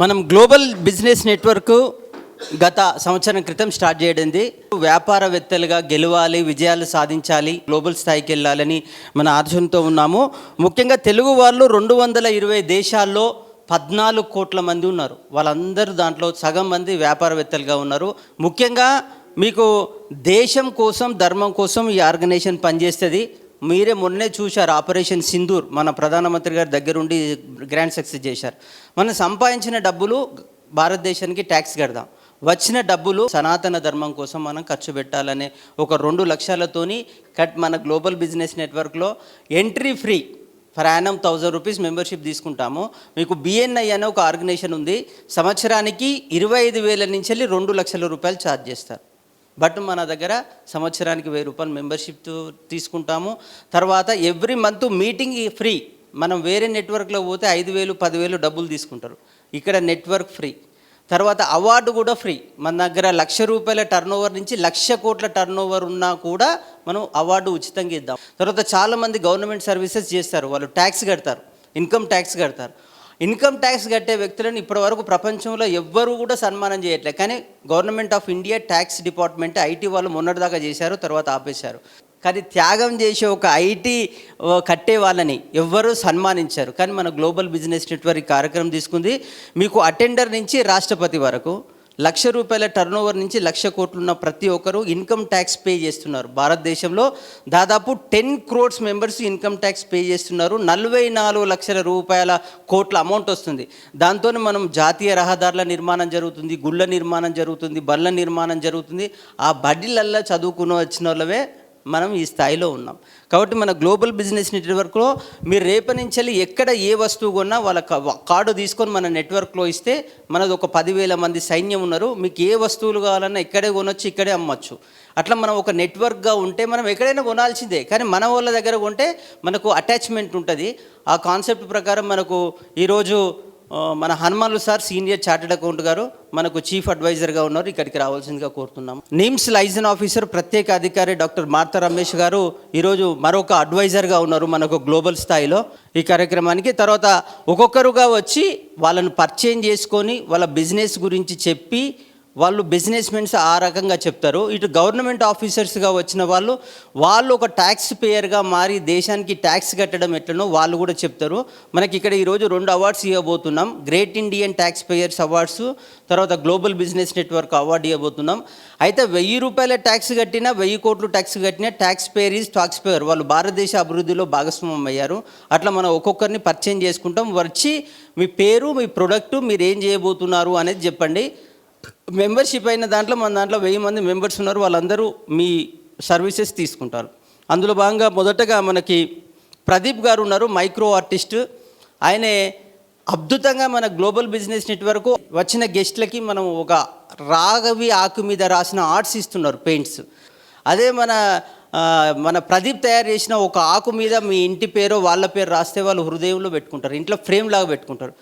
మనం global business network గత సంవత్సరం క్రితం స్టార్ట్ చేయడింది. వ్యాపారవేత్తలుగా గెలవాలి, విజయాలు సాధించాలి, గ్లోబల్ స్థాయికి వెళ్ళాలని మన ఆలోచనతో ఉన్నాము. ముఖ్యంగా తెలుగు వాళ్ళు 220 దేశాల్లో 14 కోట్ల మంది ఉన్నారు. వాళ్ళందరూ దాంట్లో సగం మంది వ్యాపారవేత్తలుగా ఉన్నారు. ముఖ్యంగా మీకు దేశం కోసం, ధర్మం కోసం ఈ ఆర్గనైజేషన్ పనిచేస్తుంది. మీరే మొన్నే చూశారు, ఆపరేషన్ సింధూర్ మన ప్రధానమంత్రి గారి దగ్గరుండి గ్రాండ్ సక్సెస్ చేశారు. మనం సంపాదించిన డబ్బులు భారతదేశానికి ట్యాక్స్ కడదాం, వచ్చిన డబ్బులు సనాతన ధర్మం కోసం మనం ఖర్చు పెట్టాలనే ఒక 2 లక్ష్యాలతోని మన గ్లోబల్ బిజినెస్ నెట్వర్క్లో entry free for annum 1000 rupees membership తీసుకుంటాము. మీకు బిఎన్ఐ అనే ఒక ఆర్గనైజేషన్ ఉంది, సంవత్సరానికి 25,000 నుంచి వెళ్ళి 2 లక్షల రూపాయలు ఛార్జ్ చేస్తారు. బట్ మన దగ్గర సంవత్సరానికి 1000 రూపాయలు మెంబర్షిప్ తీసుకుంటాము. తర్వాత ఎవ్రీ మంత్ మీటింగ్ ఫ్రీ. మనం వేరే నెట్వర్క్లో పోతే 5,000 10,000 డబ్బులు తీసుకుంటారు, ఇక్కడ నెట్వర్క్ ఫ్రీ. తర్వాత అవార్డు కూడా ఫ్రీ. మన దగ్గర 1,00,000 రూపాయల టర్నోవర్ నుంచి 1,00,000 కోట్ల టర్నోవర్ ఉన్నా కూడా మనం అవార్డు ఉచితంగా ఇద్దాం. తర్వాత చాలామంది గవర్నమెంట్ సర్వీసెస్ చేస్తారు, వాళ్ళు ట్యాక్స్ కడతారు, ఇన్కమ్ ట్యాక్స్ కడతారు. ఇన్కమ్ ట్యాక్స్ కట్టే వ్యక్తులను ఇప్పటివరకు ప్రపంచంలో ఎవ్వరూ కూడా సన్మానం చేయట్లేదు. కానీ government of India tax department IT వాళ్ళు మొన్నటిదాకా చేశారు, తర్వాత ఆపేశారు. కానీ త్యాగం చేసే ఒక ఐటీ కట్టే వాళ్ళని ఎవ్వరూ సన్మానించారు. కానీ మన గ్లోబల్ బిజినెస్ నెట్వర్క్ కార్యక్రమం తీసుకుంది. మీకు అటెండర్ నుంచి రాష్ట్రపతి వరకు 1,00,000 రూపాయల టర్నోవర్ నుంచి 1,00,000 కోట్లు ఉన్న ప్రతి ఒక్కరూ ఇన్కమ్ ట్యాక్స్ పే చేస్తున్నారు. భారతదేశంలో దాదాపు 10 crores members income tax pay చేస్తున్నారు. 44 లక్షల రూపాయల కోట్ల అమౌంట్ వస్తుంది. దాంతో మనం జాతీయ రహదారుల నిర్మాణం జరుగుతుంది, గుళ్ళ నిర్మాణం జరుగుతుంది, బళ్ళ నిర్మాణం జరుగుతుంది. ఆ బడ్డీలల్లో చదువుకుని వచ్చిన వాళ్ళవే మనం ఈ స్థాయిలో ఉన్నాం. కాబట్టి మన గ్లోబల్ బిజినెస్ నెట్వర్క్లో మీరు రేపటి నుంచి ఎక్కడ ఏ వస్తువు కొన్నా వాళ్ళ కార్డు తీసుకొని మన నెట్వర్క్లో ఇస్తే మనది ఒక 10,000 మంది సైన్యం ఉన్నారు. మీకు ఏ వస్తువులు కావాలన్నా ఇక్కడే కొనొచ్చు, ఇక్కడే అమ్మచ్చు. అట్లా మనం ఒక నెట్వర్క్గా ఉంటే మనం ఎక్కడైనా కొనాల్సిందే, కానీ మన వాళ్ళ దగ్గర కొంటే మనకు అటాచ్మెంట్ ఉంటుంది. ఆ కాన్సెప్ట్ ప్రకారం మనకు ఈరోజు మన హనుమాన్లు సార్ సీనియర్ చార్టెడ్ అకౌంట్ గారు మనకు చీఫ్ అడ్వైజర్గా ఉన్నారు, ఇక్కడికి రావాల్సిందిగా కోరుతున్నాం. నిమ్స్ లైజన్ ఆఫీసర్ ప్రత్యేక అధికారి డాక్టర్ మార్తా రమేష్ గారు ఈరోజు మరొక అడ్వైజర్గా ఉన్నారు మనకు గ్లోబల్ స్థాయిలో ఈ కార్యక్రమానికి. తర్వాత ఒక్కొక్కరుగా వచ్చి వాళ్ళను పరిచయం చేసుకొని వాళ్ళ బిజినెస్ గురించి చెప్పి వాళ్ళు బిజినెస్ మెన్స్ ఆ రకంగా చెప్తారు. ఇటు గవర్నమెంట్ ఆఫీసర్స్గా వచ్చిన వాళ్ళు ఒక ట్యాక్స్ పేయర్గా మారి దేశానికి ట్యాక్స్ కట్టడం ఎట్లనో వాళ్ళు కూడా చెప్తారు. మనకి ఇక్కడ ఈరోజు 2 అవార్డ్స్ ఇవ్వబోతున్నాం. Great Indian tax payers awards, తర్వాత గ్లోబల్ బిజినెస్ నెట్వర్క్ అవార్డు ఇవ్వబోతున్నాం. అయితే 1,000 రూపాయల ట్యాక్స్ కట్టినా, 1,000 కోట్లు ట్యాక్స్ కట్టినా tax payer is tax payer. వాళ్ళు భారతదేశ అభివృద్ధిలో భాగస్వామ్యం అయ్యారు. అట్లా మనం ఒక్కొక్కరిని పరిచయం చేసుకుంటాం. వచ్చి మీ పేరు, మీ ప్రొడక్టు, మీరు ఏం చేయబోతున్నారు అనేది చెప్పండి. మెంబర్షిప్ అయిన దాంట్లో మన దాంట్లో 1000 మంది మెంబర్స్ ఉన్నారు, వాళ్ళందరూ మీ సర్వీసెస్ తీసుకుంటారు. అందులో భాగంగా మొదటగా మనకి ప్రదీప్ గారు ఉన్నారు, మైక్రో ఆర్టిస్ట్. ఆయనే అద్భుతంగా మన గ్లోబల్ బిజినెస్ నెట్వర్క్ వచ్చిన గెస్ట్లకి మనం ఒక రాగవి ఆకు మీద రాసిన ఆర్ట్స్ ఇస్తున్నారు, పెయింట్స్. అదే మన ప్రదీప్ తయారు చేసిన ఒక ఆకు మీద మీ ఇంటి పేరో వాళ్ళ పేరు రాస్తే వాళ్ళు హృదయంలో పెట్టుకుంటారు, ఇంట్లో ఫ్రేమ్ లాగా పెట్టుకుంటారు.